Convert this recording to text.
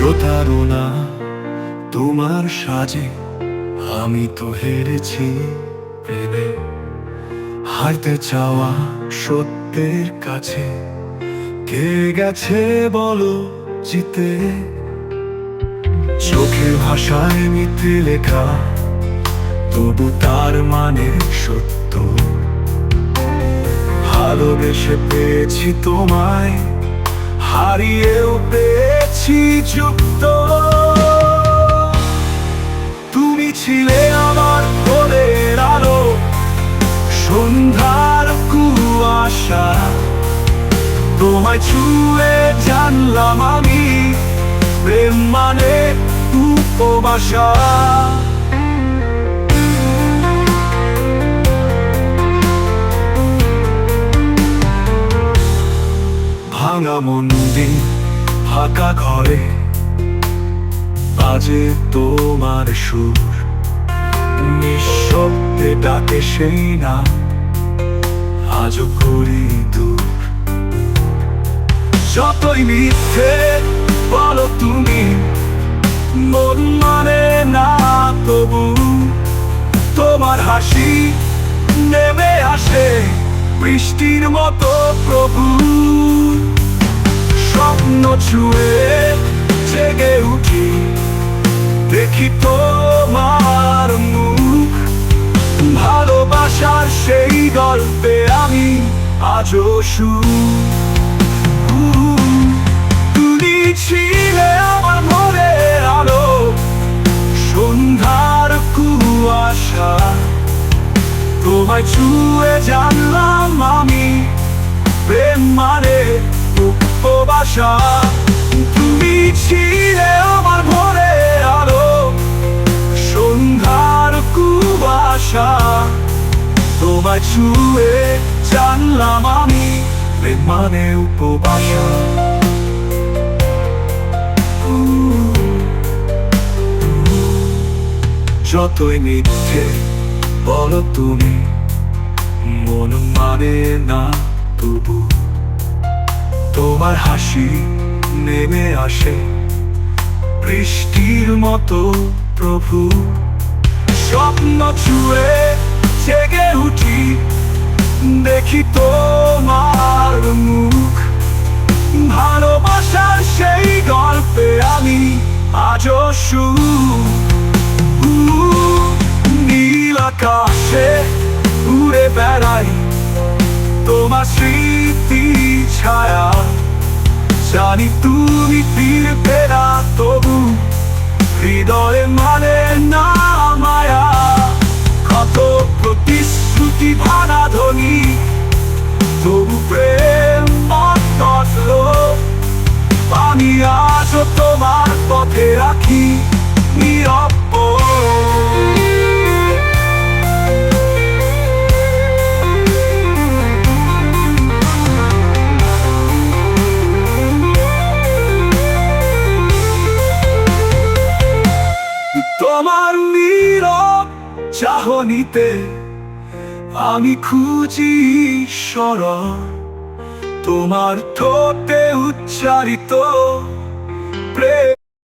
প্রতারণা তোমার সাজে, আমি তো হেরেছি প্রেমে। হারতে চাওয়া সত্যের কাছে কে গেছে বলো জিতে? চোখের ভাষায় মিথ্যে লেখা, তবু তার মানে সত্য। ভালোবেসে পেয়েছি তোমায়, হারিয়েও পেয়েছি যুক্ত। তুমি ছিলে আমার ভোরের আলো, সন্ধ্যার কুয়াশা। তোমায় ছুঁয়ে জানলাম আমি, প্রেম মানে উপবাসা। ভাঙা মন্দির, ফাঁকা ঘরে বাজে তোমার সুর। নিঃশব্দে ডাকে সেই না, আজও করি দূর। যতই মিথ্যে বলো তুমি, মন মানে না তবু। তোমার হাসি নেমে আসে বৃষ্টির মতো প্রভু। স্বপ্ন ছুঁয়ে জেগে উঠি, দেখি তোমার মুখ। ভালোবাসার সেই গল্পে আমি আজও তুমি ছিলে আমার ভোরের আলো, সন্ধ্যার কুয়াশা। তোমায় ছুঁয়ে জানলাম আমি, প্রেম মানে উপবাসা। তুমি ছিলে আমার ভোরের আলো, সন্ধ্যার কুয়াশা। তোমায় ছুঁয়ে জানলাম আমি, প্রেম মানে উপবাসা। যতই মিথ্যে বলো তুমি, মন মানে না তবু। তোমার হাসি নেমে আসে বৃষ্টির মতো প্রভু। স্বপ্ন ছুঁয়ে জেগে উঠি, দেখি তোমার মুখ। ভালোবাসার সেই গল্পে আমি আজও নীল আকাশে উড়ে বেড়াই তোমার স্মৃতি ছায়া। জানি তুমি ফিরবে না তবু, হৃদয়ে মানে না মায়া। কত প্রতিশ্রুতি ভাঙা ধ্বনি, তবু প্রেম অটল। আমি আজও তোমার পথে রাখি নীরব। তোমার নীরব চাহনিতে আমি খুঁজি ঈশ্বর। তোমার ঠোঁটে উচ্চারিত প্রেম